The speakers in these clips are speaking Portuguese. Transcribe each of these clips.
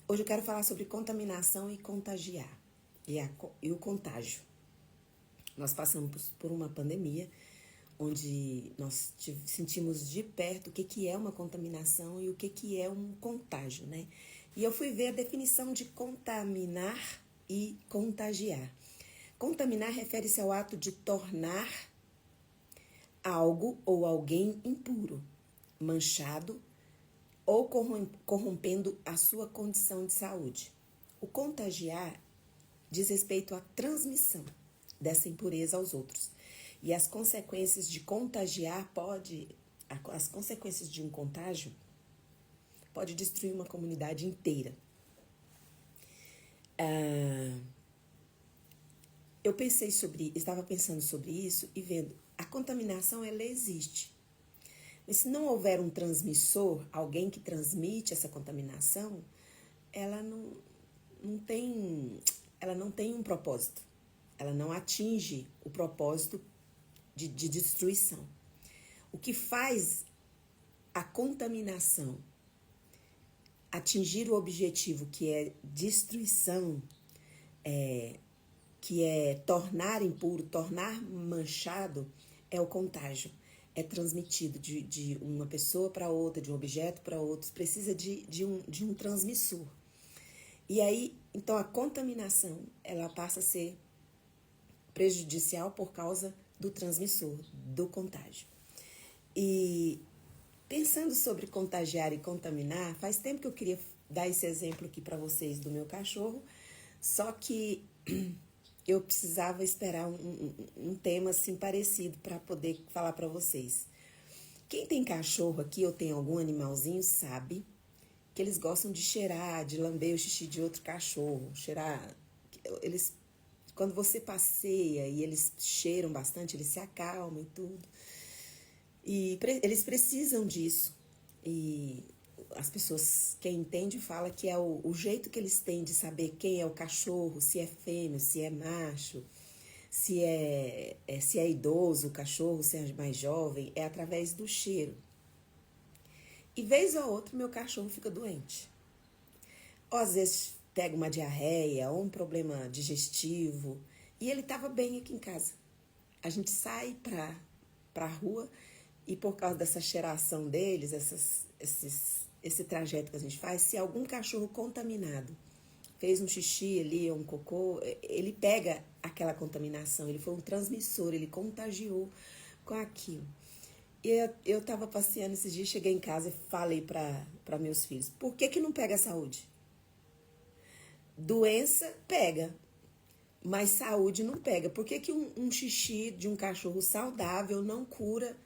Hoje eu quero falar sobre contaminação e contagiar, e o contágio. Nós passamos por uma pandemia onde nós sentimos de perto o que é uma contaminação e o que é um contágio, né? E eu fui ver a definição de contaminar e contagiar. Contaminar refere-se ao ato de tornar algo ou alguém impuro, manchado ou corrompendo a sua condição de saúde. O contagiar diz respeito à transmissão dessa impureza aos outros. E as consequências de contagiar as consequências de um contágio pode destruir uma comunidade inteira. Estava pensando sobre isso e vendo, a contaminação ela existe. Mas se não houver um transmissor, alguém que transmite essa contaminação, ela não tem um propósito. Ela não atinge o propósito de destruição. O que faz a contaminação atingir o objetivo que é destruição, que é tornar impuro, tornar manchado, é o contágio. É transmitido de uma pessoa para outra, de um objeto para outro, precisa de um transmissor. E aí, então a contaminação, ela passa a ser prejudicial por causa do transmissor, do contágio. E pensando sobre contagiar e contaminar, faz tempo que eu queria dar esse exemplo aqui para vocês do meu cachorro, só que eu precisava esperar um tema assim parecido para poder falar para vocês. Quem tem cachorro aqui ou tem algum animalzinho sabe que eles gostam de cheirar, de lamber o xixi de outro cachorro, cheirar. Quando você passeia e eles cheiram bastante, eles se acalmam e tudo. E eles precisam disso. E as pessoas, quem entende, fala que é o jeito que eles têm de saber quem é o cachorro, se é fêmea, se é macho, se é idoso o cachorro, se é mais jovem, é através do cheiro. E vez ou outra, meu cachorro fica doente. Ou às vezes pega uma diarreia ou um problema digestivo. E ele estava bem aqui em casa. A gente sai pra rua e por causa dessa cheiração deles, esse trajeto que a gente faz, se algum cachorro contaminado fez um xixi ali, um cocô, ele pega aquela contaminação, ele foi um transmissor, ele contagiou com aquilo. E eu estava passeando esses dias, cheguei em casa e falei para meus filhos, por que não pega a saúde? Doença pega, mas saúde não pega. Por que um xixi de um cachorro saudável não cura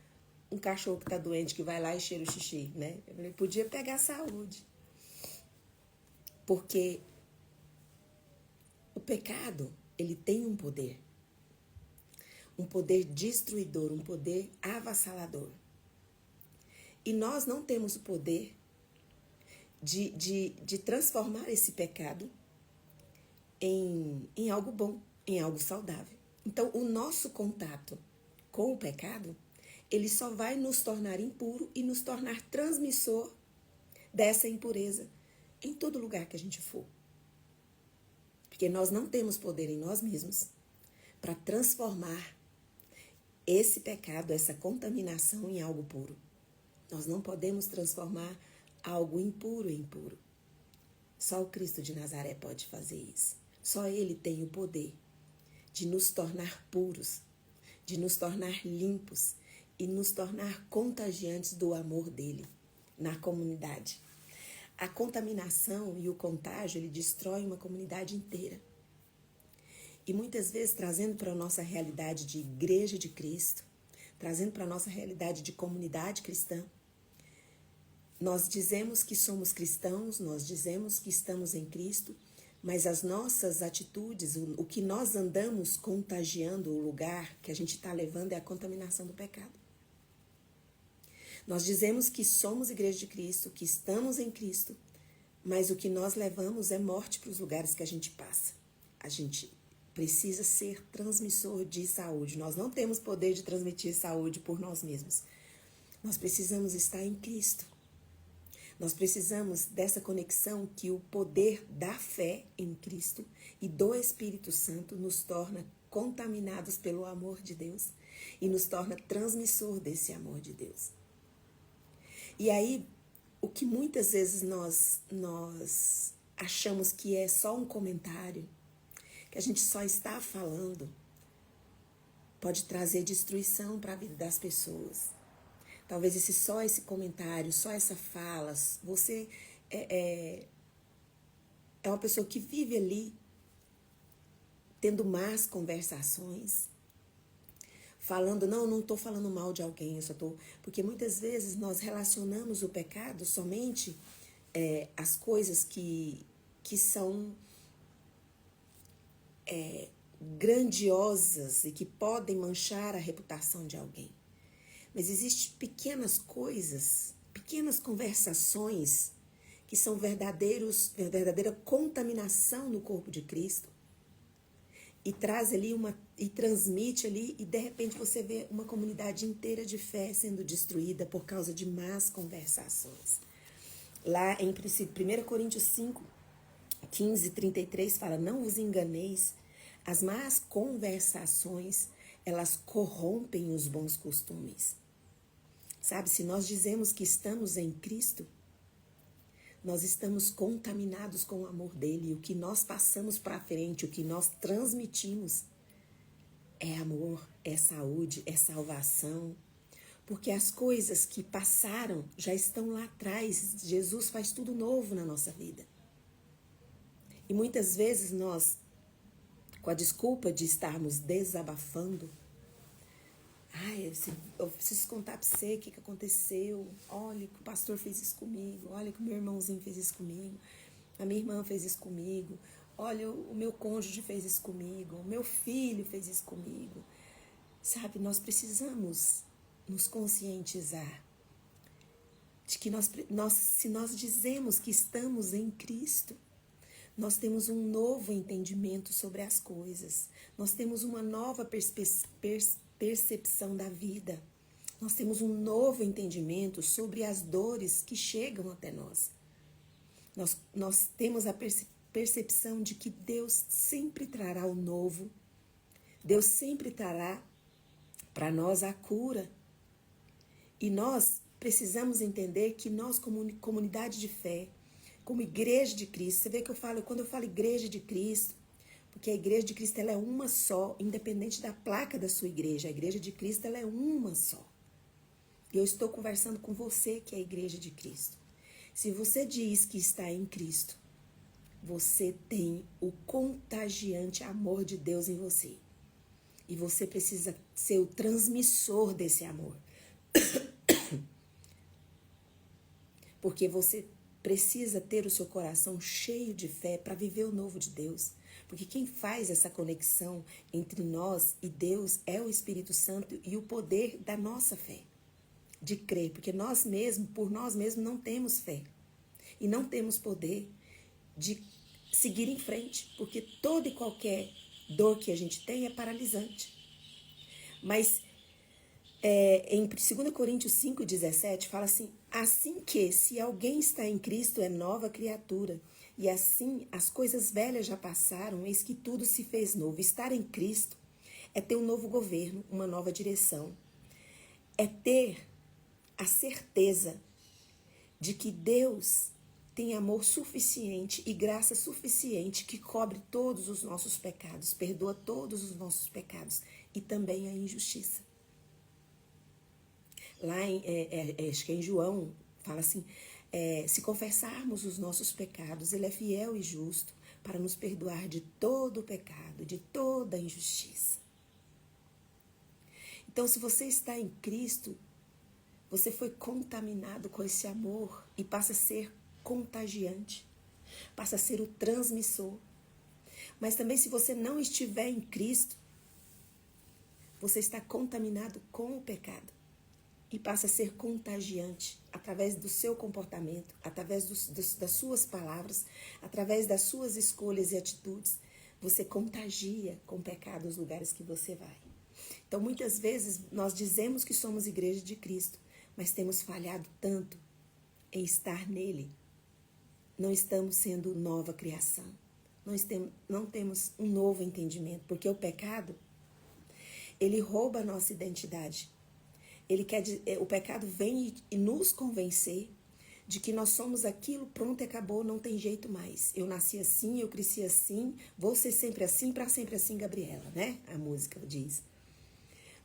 um cachorro que está doente, que vai lá e cheira o xixi, né? Eu falei, podia pegar a saúde. Porque o pecado, ele tem um poder destruidor, um poder avassalador. E nós não temos o poder de transformar esse pecado em algo bom, em algo saudável. Então, o nosso contato com o pecado, ele só vai nos tornar impuro e nos tornar transmissor dessa impureza em todo lugar que a gente for. Porque nós não temos poder em nós mesmos para transformar esse pecado, essa contaminação em algo puro. Nós não podemos transformar algo impuro em puro. Só o Cristo de Nazaré pode fazer isso. Só Ele tem o poder de nos tornar puros, de nos tornar limpos e nos tornar contagiantes do amor dele na comunidade. A contaminação e o contágio, ele destrói uma comunidade inteira. E muitas vezes, trazendo para a nossa realidade de igreja de Cristo, trazendo para a nossa realidade de comunidade cristã, nós dizemos que somos cristãos, nós dizemos que estamos em Cristo, mas as nossas atitudes, o que nós andamos contagiando, o lugar que a gente está levando é a contaminação do pecado. Nós dizemos que somos igreja de Cristo, que estamos em Cristo, mas o que nós levamos é morte para os lugares que a gente passa. A gente precisa ser transmissor de saúde. Nós não temos poder de transmitir saúde por nós mesmos. Nós precisamos estar em Cristo. Nós precisamos dessa conexão que o poder da fé em Cristo e do Espírito Santo nos torna contaminados pelo amor de Deus e nos torna transmissor desse amor de Deus. E aí, o que muitas vezes nós achamos que é só um comentário, que a gente só está falando, pode trazer destruição para a vida das pessoas. Talvez só esse comentário, só essa fala, você é uma pessoa que vive ali tendo más conversações, falando, não estou falando mal de alguém, eu só estou... Porque muitas vezes nós relacionamos o pecado somente às coisas que são grandiosas e que podem manchar a reputação de alguém. Mas existem pequenas coisas, pequenas conversações que são verdadeira contaminação no corpo de Cristo e traz ali e transmite ali, e de repente você vê uma comunidade inteira de fé sendo destruída por causa de más conversações. Lá em 1 Coríntios 5, 15, 33 fala, não vos enganeis, as más conversações, elas corrompem os bons costumes. Sabe, se nós dizemos que estamos em Cristo, nós estamos contaminados com o amor dele. E o que nós passamos para frente, o que nós transmitimos é amor, é saúde, é salvação. Porque as coisas que passaram já estão lá atrás. Jesus faz tudo novo na nossa vida. E muitas vezes nós, com a desculpa de estarmos desabafando, eu preciso contar para você o que aconteceu. Olha que o pastor fez isso comigo. Olha que o meu irmãozinho fez isso comigo. A minha irmã fez isso comigo. Olha, o meu cônjuge fez isso comigo. O meu filho fez isso comigo. Sabe, nós precisamos nos conscientizar de que se nós dizemos que estamos em Cristo, nós temos um novo entendimento sobre as coisas. Nós temos uma nova percepção da vida. Nós temos um novo entendimento sobre as dores que chegam até nós. Nós temos a percepção de que Deus sempre trará o novo. Deus sempre trará para nós a cura. E nós precisamos entender que nós, como comunidade de fé, como igreja de Cristo, você vê que quando eu falo igreja de Cristo, porque a igreja de Cristo ela é uma só, independente da placa da sua igreja. A igreja de Cristo ela é uma só. E eu estou conversando com você que é a igreja de Cristo. Se você diz que está em Cristo, você tem o contagiante amor de Deus em você. E você precisa ser o transmissor desse amor. Porque você precisa ter o seu coração cheio de fé para viver o novo de Deus. Porque quem faz essa conexão entre nós e Deus é o Espírito Santo e o poder da nossa fé, de crer. Porque nós mesmos, por nós mesmos, não temos fé. E não temos poder de seguir em frente. Porque toda e qualquer dor que a gente tem é paralisante. Mas em 2 Coríntios 5,17 fala assim que se alguém está em Cristo é nova criatura, e assim as coisas velhas já passaram, eis que tudo se fez novo. Estar em Cristo é ter um novo governo, uma nova direção, é ter a certeza de que Deus tem amor suficiente e graça suficiente que cobre todos os nossos pecados, perdoa todos os nossos pecados e também a injustiça. Lá acho que é em João, fala assim, se confessarmos os nossos pecados, ele é fiel e justo para nos perdoar de todo o pecado, de toda a injustiça. Então, se você está em Cristo, você foi contaminado com esse amor e passa a ser contagiante, passa a ser o transmissor. Mas também, se você não estiver em Cristo, você está contaminado com o pecado. E passa a ser contagiante através do seu comportamento, através das suas palavras, através das suas escolhas e atitudes. Você contagia com o pecado os lugares que você vai. Então, muitas vezes, nós dizemos que somos igreja de Cristo, mas temos falhado tanto em estar nele, não estamos sendo nova criação. Não temos um novo entendimento, porque o pecado, ele rouba a nossa identidade. O pecado vem e nos convencer de que nós somos aquilo, pronto, acabou, não tem jeito mais. Eu nasci assim, eu cresci assim, vou ser sempre assim, para sempre assim, Gabriela, né? A música diz.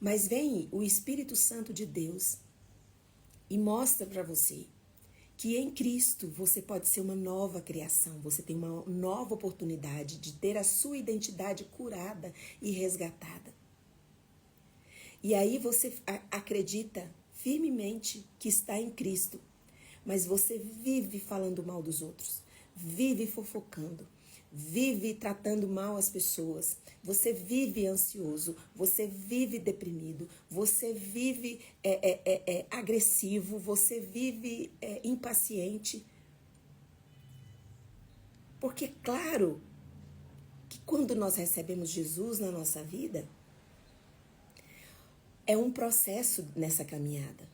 Mas vem o Espírito Santo de Deus e mostra para você que em Cristo você pode ser uma nova criação, você tem uma nova oportunidade de ter a sua identidade curada e resgatada. E aí você acredita firmemente que está em Cristo, mas você vive falando mal dos outros, vive fofocando, vive tratando mal as pessoas, você vive ansioso, você vive deprimido, você vive agressivo, você vive impaciente. Porque, claro, que quando nós recebemos Jesus na nossa vida, é um processo nessa caminhada.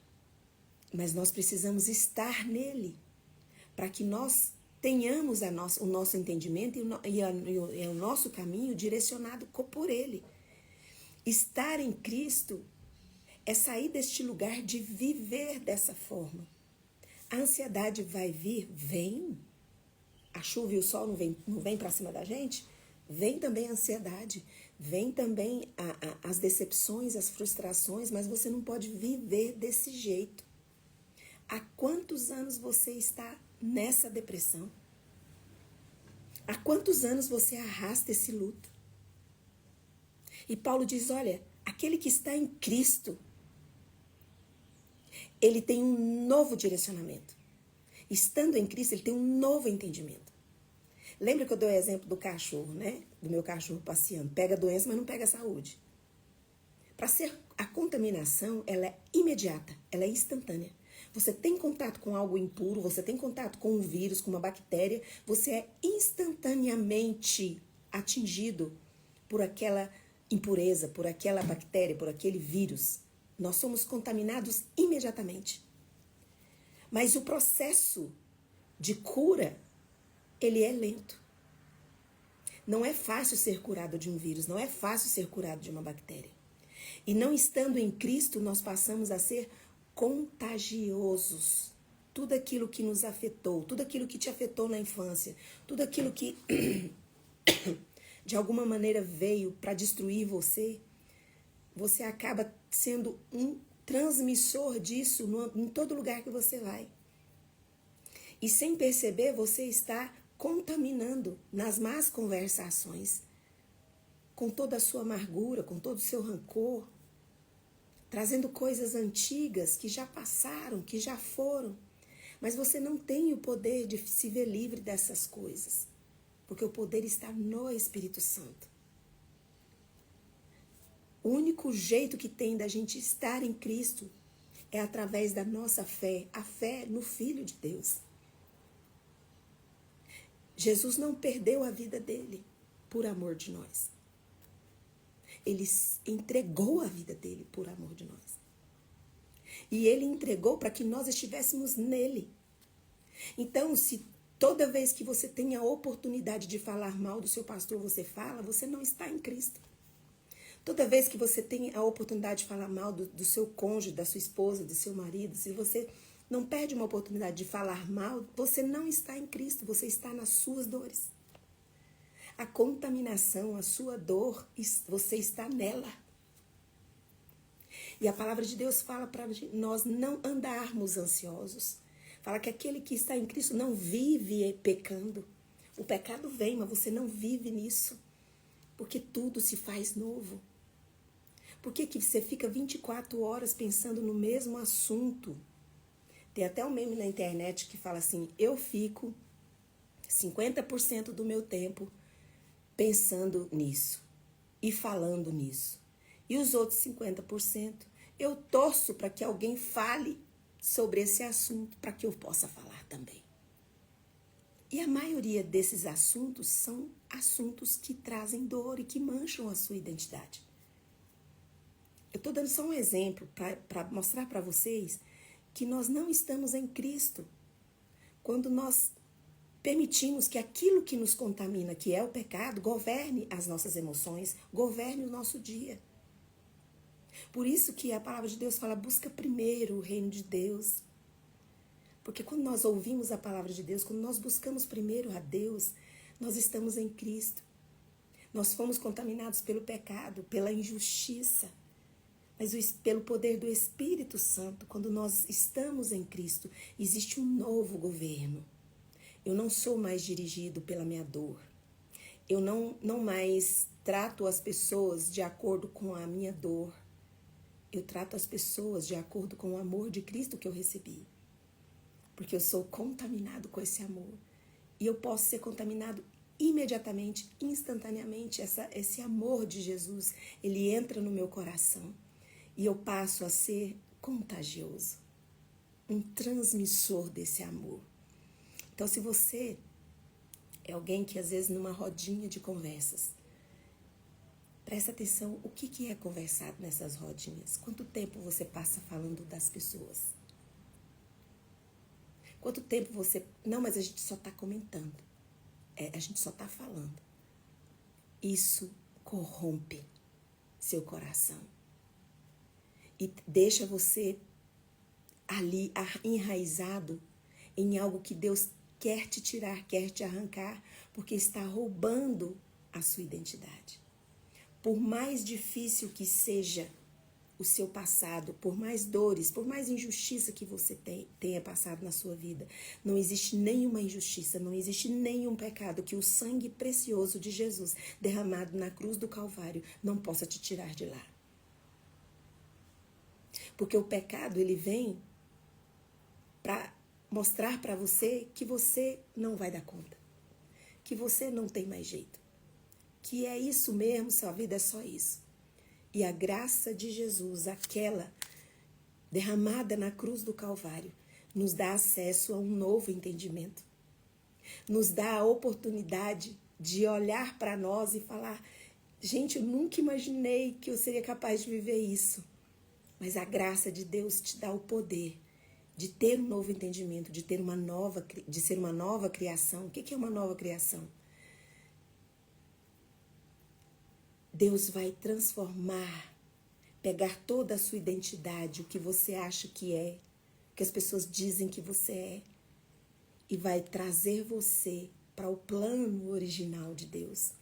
Mas nós precisamos estar nele, para que nós tenhamos o nosso entendimento e o nosso caminho direcionado por ele. Estar em Cristo é sair deste lugar de viver dessa forma. A ansiedade vai vir? Vem. A chuva e o sol não vem para cima da gente? Vem também a ansiedade, vem também as decepções, as frustrações, mas você não pode viver desse jeito. Há quantos anos você está nessa depressão? Há quantos anos você arrasta esse luto? E Paulo diz, olha, aquele que está em Cristo, ele tem um novo direcionamento. Estando em Cristo, ele tem um novo entendimento. Lembra que eu dou o exemplo do cachorro, né? Do meu cachorro passeando. Pega a doença, mas não pega a saúde. A contaminação, ela é imediata, ela é instantânea. Você tem contato com algo impuro, você tem contato com um vírus, com uma bactéria, você é instantaneamente atingido por aquela impureza, por aquela bactéria, por aquele vírus. Nós somos contaminados imediatamente. Mas o processo de cura, ele é lento. Não é fácil ser curado de um vírus, não é fácil ser curado de uma bactéria. E não estando em Cristo, nós passamos a ser contagiosos. Tudo aquilo que nos afetou, tudo aquilo que te afetou na infância, tudo aquilo que de alguma maneira veio para destruir você, você acaba sendo um transmissor disso em todo lugar que você vai. E sem perceber, você está contaminando nas más conversações, com toda a sua amargura, com todo o seu rancor, trazendo coisas antigas que já passaram, que já foram. Mas você não tem o poder de se ver livre dessas coisas, porque o poder está no Espírito Santo. O único jeito que tem da gente estar em Cristo é através da nossa fé, a fé no Filho de Deus. Jesus não perdeu a vida dele por amor de nós. Ele entregou a vida dele por amor de nós. E ele entregou para que nós estivéssemos nele. Então, se toda vez que você tem a oportunidade de falar mal do seu pastor, você fala, você não está em Cristo. Toda vez que você tem a oportunidade de falar mal do seu cônjuge, da sua esposa, do seu marido, se você não perde uma oportunidade de falar mal, você não está em Cristo, você está nas suas dores. A contaminação, a sua dor, você está nela. E a palavra de Deus fala para nós não andarmos ansiosos. Fala que aquele que está em Cristo não vive pecando. O pecado vem, mas você não vive nisso. Porque tudo se faz novo. Por que você fica 24 horas pensando no mesmo assunto? Tem até um meme na internet que fala assim, eu fico 50% do meu tempo pensando nisso e falando nisso. E os outros 50%, eu torço para que alguém fale sobre esse assunto, para que eu possa falar também. E a maioria desses assuntos são assuntos que trazem dor e que mancham a sua identidade. Eu estou dando só um exemplo para mostrar para vocês que nós não estamos em Cristo quando nós permitimos que aquilo que nos contamina, que é o pecado, governe as nossas emoções, governe o nosso dia. Por isso que a palavra de Deus fala, busca primeiro o reino de Deus. Porque quando nós ouvimos a palavra de Deus, quando nós buscamos primeiro a Deus, nós estamos em Cristo. Nós fomos contaminados pelo pecado, pela injustiça. Mas pelo poder do Espírito Santo, quando nós estamos em Cristo, existe um novo governo. Eu não sou mais dirigido pela minha dor. Eu não mais trato as pessoas de acordo com a minha dor. Eu trato as pessoas de acordo com o amor de Cristo que eu recebi. Porque eu sou contaminado com esse amor. E eu posso ser contaminado imediatamente, instantaneamente. Esse amor de Jesus, ele entra no meu coração. E eu passo a ser contagioso. Um transmissor desse amor. Então, se você é alguém que, às vezes, numa rodinha de conversas, presta atenção, o que é conversado nessas rodinhas? Quanto tempo você passa falando das pessoas? Quanto tempo você... Não, mas a gente só está comentando. A gente só está falando. Isso corrompe seu coração. E deixa você ali enraizado em algo que Deus quer te tirar, quer te arrancar, porque está roubando a sua identidade. Por mais difícil que seja o seu passado, por mais dores, por mais injustiça que você tenha passado na sua vida, não existe nenhuma injustiça, não existe nenhum pecado que o sangue precioso de Jesus, derramado na cruz do Calvário, não possa te tirar de lá. Porque o pecado, ele vem para mostrar para você que você não vai dar conta, que você não tem mais jeito, que é isso mesmo, sua vida é só isso. E a graça de Jesus, aquela derramada na cruz do Calvário, nos dá acesso a um novo entendimento. Nos dá a oportunidade de olhar para nós e falar, gente, eu nunca imaginei que eu seria capaz de viver isso. Mas a graça de Deus te dá o poder de ter um novo entendimento, de ser uma nova criação. O que é uma nova criação? Deus vai transformar, pegar toda a sua identidade, o que você acha que é, o que as pessoas dizem que você é, e vai trazer você para o plano original de Deus.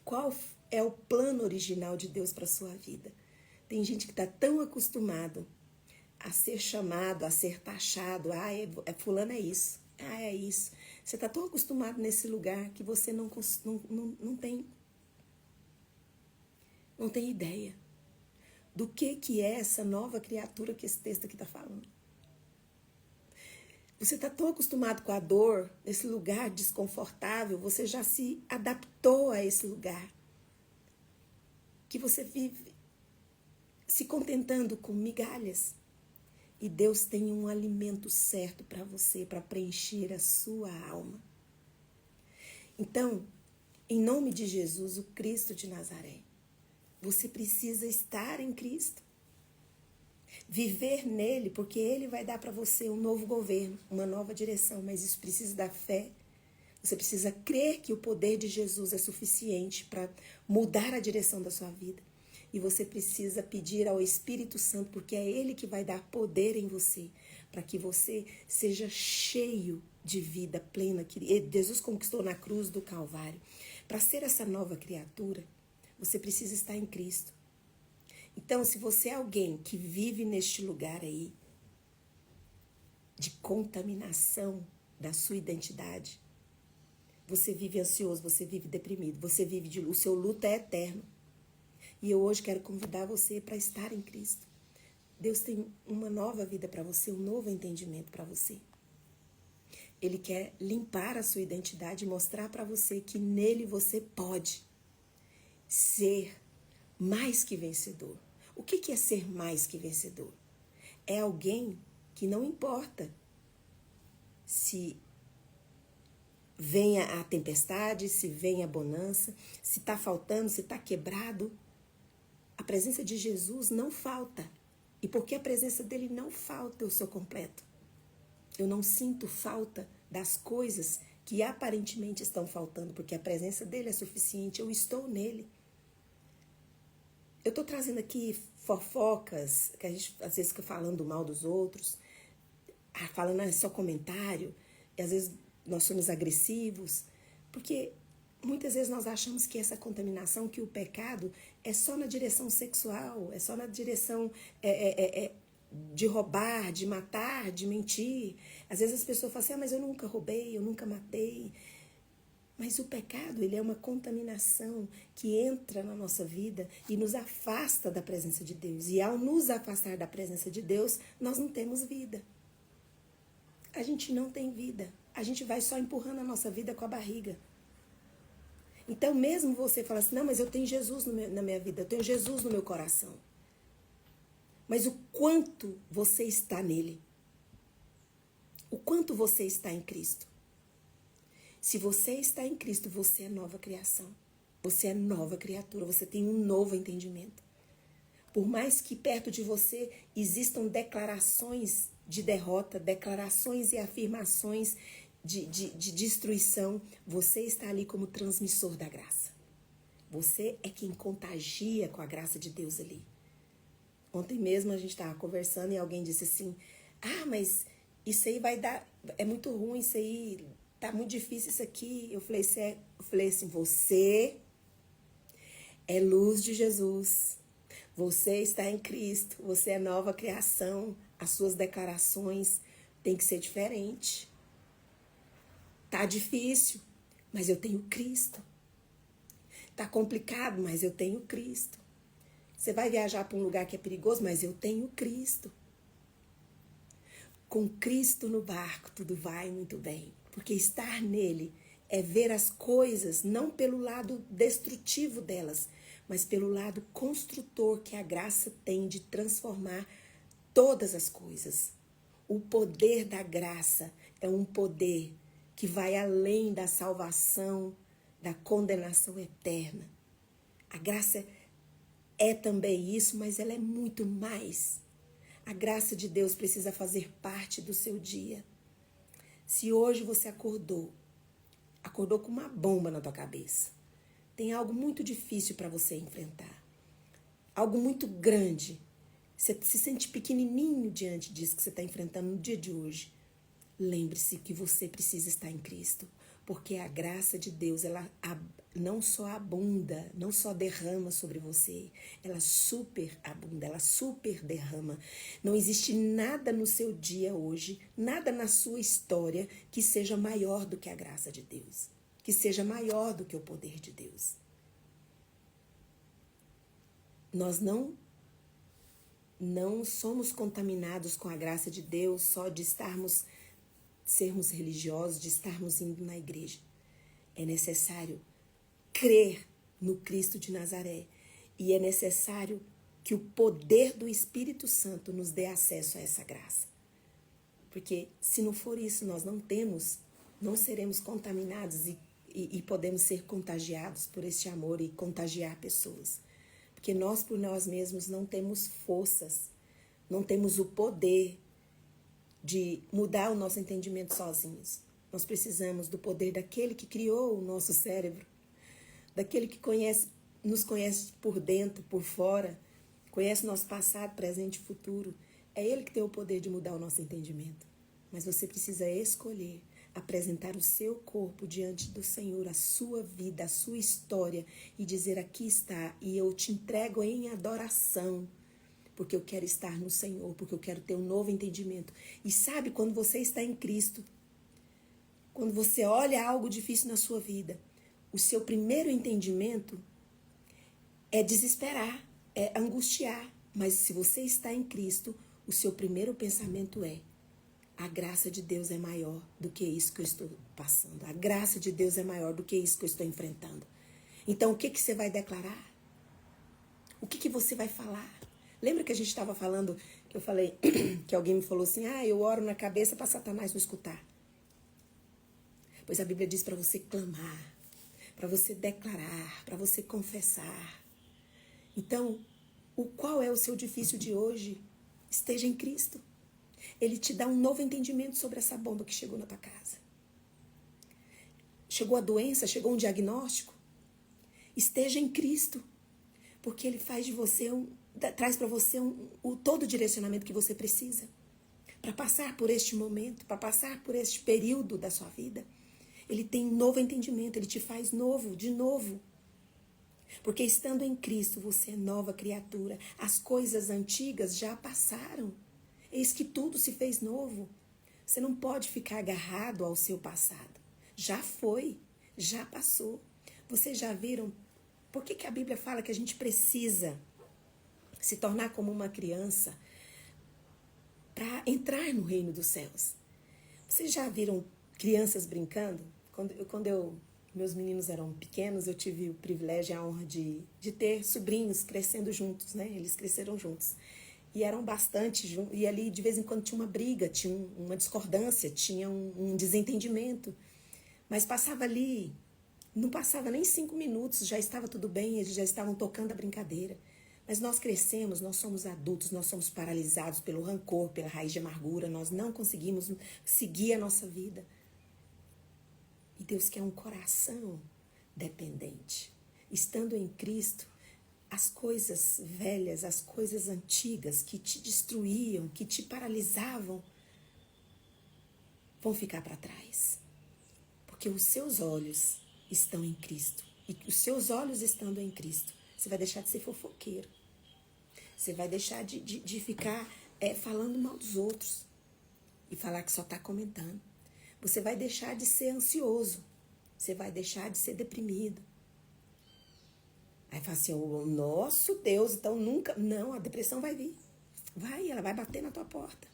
Qual é o plano original de Deus para a sua vida? Tem gente que está tão acostumado a ser chamado, a ser taxado. Fulano é isso. É isso. Você está tão acostumado nesse lugar que você não tem ideia do que é essa nova criatura que esse texto aqui está falando. Você está tão acostumado com a dor, nesse lugar desconfortável, você já se adaptou a esse lugar, que você vive se contentando com migalhas. E Deus tem um alimento certo para você, para preencher a sua alma. Então, em nome de Jesus, o Cristo de Nazaré, você precisa estar em Cristo. Viver nele, porque ele vai dar para você um novo governo, uma nova direção, mas isso precisa da fé. Você precisa crer que o poder de Jesus é suficiente para mudar a direção da sua vida. E você precisa pedir ao Espírito Santo, porque é ele que vai dar poder em você, para que você seja cheio de vida plena, que Jesus conquistou na cruz do Calvário. Para ser essa nova criatura, você precisa estar em Cristo. Então, se você é alguém que vive neste lugar aí, de contaminação da sua identidade, você vive ansioso, você vive deprimido, o seu luto é eterno. E eu hoje quero convidar você para estar em Cristo. Deus tem uma nova vida para você, um novo entendimento para você. Ele quer limpar a sua identidade e mostrar para você que nele você pode ser mais que vencedor. O que é ser mais que vencedor? É alguém que não importa se venha a tempestade, se venha a bonança, se está faltando, se está quebrado. A presença de Jesus não falta. E porque a presença dele não falta, eu sou completo. Eu não sinto falta das coisas que aparentemente estão faltando, porque a presença dele é suficiente, eu estou nele. Eu estou trazendo aqui fofocas, que a gente às vezes fica falando mal dos outros, falando só comentário, e às vezes nós somos agressivos, porque muitas vezes nós achamos que essa contaminação, que o pecado é só na direção sexual, é só na direção de roubar, de matar, de mentir. Às vezes as pessoas falam assim, mas eu nunca roubei, eu nunca matei. Mas o pecado, ele é uma contaminação que entra na nossa vida e nos afasta da presença de Deus. E ao nos afastar da presença de Deus, nós não temos vida. A gente não tem vida. A gente vai só empurrando a nossa vida com a barriga. Então, mesmo você falar assim, não, mas eu tenho Jesus na minha vida, eu tenho Jesus no meu coração. Mas o quanto você está nele? O quanto você está em Cristo? Se você está em Cristo, você é nova criação. Você é nova criatura, você tem um novo entendimento. Por mais que perto de você existam declarações de derrota, declarações e afirmações de destruição, você está ali como transmissor da graça. Você é quem contagia com a graça de Deus ali. Ontem mesmo a gente estava conversando e alguém disse assim, mas isso aí vai dar, é muito ruim isso aí, tá muito difícil isso aqui. Eu falei assim, você é luz de Jesus. Você está em Cristo, você é nova criação. As suas declarações têm que ser diferentes. Tá difícil, mas eu tenho Cristo. Tá complicado, mas eu tenho Cristo. Você vai viajar para um lugar que é perigoso, mas eu tenho Cristo. Com Cristo no barco, tudo vai muito bem. Porque estar nele é ver as coisas não pelo lado destrutivo delas, mas pelo lado construtor que a graça tem de transformar todas as coisas. O poder da graça é um poder que vai além da salvação, da condenação eterna. A graça é também isso, mas ela é muito mais. A graça de Deus precisa fazer parte do seu dia. Se hoje você acordou com uma bomba na tua cabeça, tem algo muito difícil para você enfrentar, algo muito grande, você se sente pequenininho diante disso que você está enfrentando no dia de hoje, lembre-se que você precisa estar em Cristo, porque a graça de Deus, ela não só abunda, não só derrama sobre você, ela super abunda, ela super derrama. Não existe nada no seu dia hoje, nada na sua história que seja maior do que a graça de Deus, que seja maior do que o poder de Deus. Nós não somos contaminados com a graça de Deus só de sermos religiosos, de estarmos indo na igreja. É necessário crer no Cristo de Nazaré e é necessário que o poder do Espírito Santo nos dê acesso a essa graça. Porque se não for isso, nós não seremos contaminados e podemos ser contagiados por este amor e contagiar pessoas. Porque nós, por nós mesmos, não temos forças, não temos o poder de mudar o nosso entendimento sozinhos. Nós precisamos do poder daquele que criou o nosso cérebro, daquele que nos conhece por dentro, por fora, conhece nosso passado, presente e futuro. É ele que tem o poder de mudar o nosso entendimento. Mas você precisa escolher apresentar o seu corpo diante do Senhor, a sua vida, a sua história e dizer, aqui está, e eu te entrego em adoração, porque eu quero estar no Senhor, porque eu quero ter um novo entendimento. E sabe, quando você está em Cristo, quando você olha algo difícil na sua vida, o seu primeiro entendimento é desesperar, é angustiar. Mas se você está em Cristo, o seu primeiro pensamento é, a graça de Deus é maior do que isso que eu estou passando. A graça de Deus é maior do que isso que eu estou enfrentando. Então, o que você vai declarar? O que você vai falar? Lembra que a gente estava falando, que eu falei, que alguém me falou assim, eu oro na cabeça para Satanás não escutar. Pois a Bíblia diz para você clamar, para você declarar, para você confessar. Então, qual é o seu difícil de hoje? Esteja em Cristo. Ele te dá um novo entendimento sobre essa bomba que chegou na tua casa. chegou a doença, chegou um diagnóstico, esteja em Cristo, porque Ele faz de você traz para você todo o direcionamento que você precisa para passar por este momento, para passar por este período da sua vida. Ele tem um novo entendimento, Ele te faz novo, de novo. Porque estando em Cristo, você é nova criatura. As coisas antigas já passaram. Eis que tudo se fez novo. Você não pode ficar agarrado ao seu passado. Já foi, já passou. Vocês já viram? Por que a Bíblia fala que a gente precisa se tornar como uma criança para entrar no reino dos céus? Vocês já viram crianças brincando? Meus meninos eram pequenos, eu tive o privilégio e a honra de ter sobrinhos crescendo juntos, né? Eles cresceram juntos. E eram bastante juntos. E ali, de vez em quando, tinha uma briga, tinha uma discordância, tinha um desentendimento. Mas passava ali, não passava nem 5 minutos, já estava tudo bem, eles já estavam tocando a brincadeira. Mas nós crescemos, nós somos adultos, nós somos paralisados pelo rancor, pela raiz de amargura, nós não conseguimos seguir a nossa vida. E Deus quer um coração dependente. Estando em Cristo, as coisas velhas, as coisas antigas que te destruíam, que te paralisavam, vão ficar para trás. Porque os seus olhos estão em Cristo. E os seus olhos estando em Cristo, você vai deixar de ser fofoqueiro. Você vai deixar de ficar falando mal dos outros e falar que só está comentando. Você vai deixar de ser ansioso. Você vai deixar de ser deprimido. Aí fala assim, o nosso Deus, então nunca... Não, a depressão vai vir. Ela vai bater na tua porta.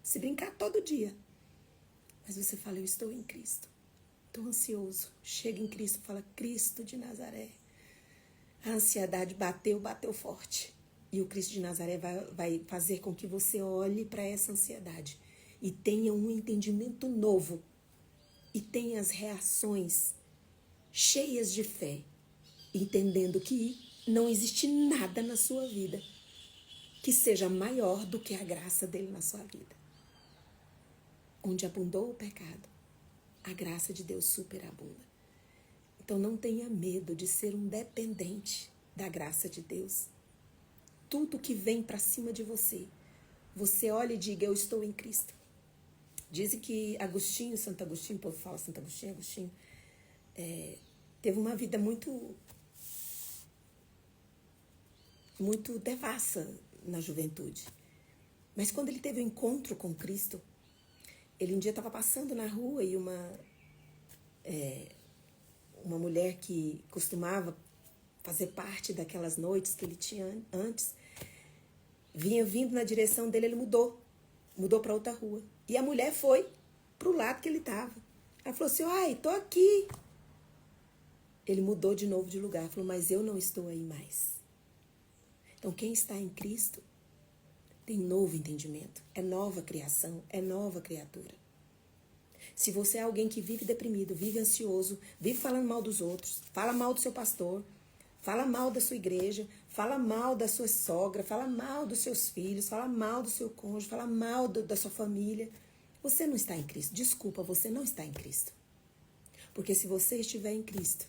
Se brincar todo dia. Mas você fala, eu estou em Cristo. Estou ansioso. Chega em Cristo e fala, Cristo de Nazaré. A ansiedade bateu forte. E o Cristo de Nazaré vai fazer com que você olhe para essa ansiedade e tenha um entendimento novo e tenha as reações cheias de fé, entendendo que não existe nada na sua vida que seja maior do que a graça dele na sua vida. Onde abundou o pecado, a graça de Deus superabunda. Então não tenha medo de ser um dependente da graça de Deus. Tudo que vem para cima de você, você olha e diga, eu estou em Cristo. Dizem que Santo Agostinho, o povo fala Santo Agostinho, teve uma vida muito devassa na juventude. Mas quando ele teve o encontro com Cristo, ele um dia estava passando na rua e uma mulher que costumava fazer parte daquelas noites que ele tinha antes, vinha vindo na direção dele, ele mudou para outra rua. E a mulher foi para o lado que ele estava. Ela falou assim, ai, tô aqui. Ele mudou de novo de lugar, falou, mas eu não estou aí mais. Então quem está em Cristo tem novo entendimento, é nova criação, é nova criatura. Se você é alguém que vive deprimido, vive ansioso, vive falando mal dos outros, fala mal do seu pastor, fala mal da sua igreja, fala mal da sua sogra, fala mal dos seus filhos, fala mal do seu cônjuge, fala mal da sua família. Você não está em Cristo. Desculpa, você não está em Cristo. Porque se você estiver em Cristo,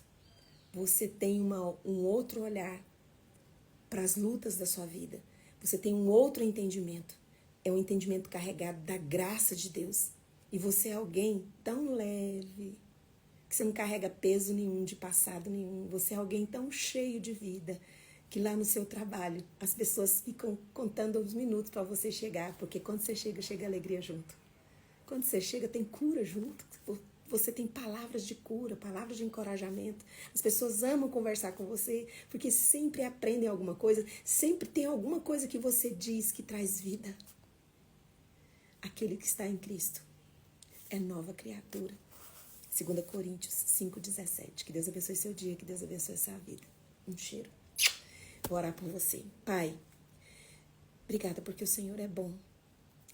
você tem um outro olhar para as lutas da sua vida. Você tem um outro entendimento. É um entendimento carregado da graça de Deus. E você é alguém tão leve, que você não carrega peso nenhum, de passado nenhum. Você é alguém tão cheio de vida, que lá no seu trabalho as pessoas ficam contando os minutos para você chegar, porque quando você chega, chega alegria junto. Quando você chega, tem cura junto. Você tem palavras de cura, palavras de encorajamento. As pessoas amam conversar com você, porque sempre aprendem alguma coisa, sempre tem alguma coisa que você diz que traz vida. Aquele que está em Cristo é nova criatura. 2 Coríntios 5,17. Que Deus abençoe seu dia, que Deus abençoe sua vida. Um cheiro. Vou orar por você. Pai, obrigada porque o Senhor é bom.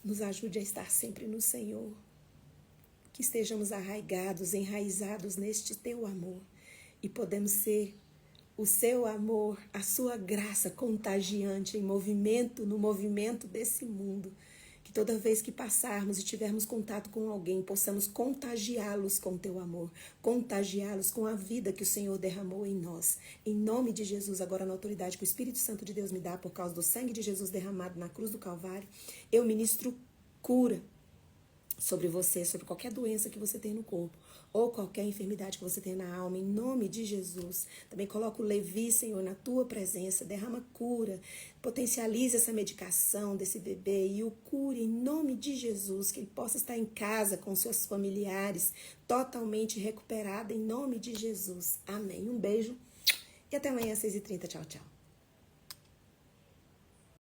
Nos ajude a estar sempre no Senhor. Que estejamos arraigados, enraizados neste teu amor. E podemos ser o seu amor, a sua graça contagiante no movimento desse mundo. Que toda vez que passarmos e tivermos contato com alguém, possamos contagiá-los com teu amor, contagiá-los com a vida que o Senhor derramou em nós. Em nome de Jesus, agora na autoridade que o Espírito Santo de Deus me dá por causa do sangue de Jesus derramado na cruz do Calvário, eu ministro cura sobre você, sobre qualquer doença que você tem no corpo, ou qualquer enfermidade que você tem na alma, em nome de Jesus. Também coloco o Levi, Senhor, na tua presença, derrama cura, potencialize essa medicação desse bebê e o cure em nome de Jesus, que ele possa estar em casa com seus familiares, totalmente recuperado em nome de Jesus. Amém. Um beijo e até amanhã às 6h30. Tchau, tchau.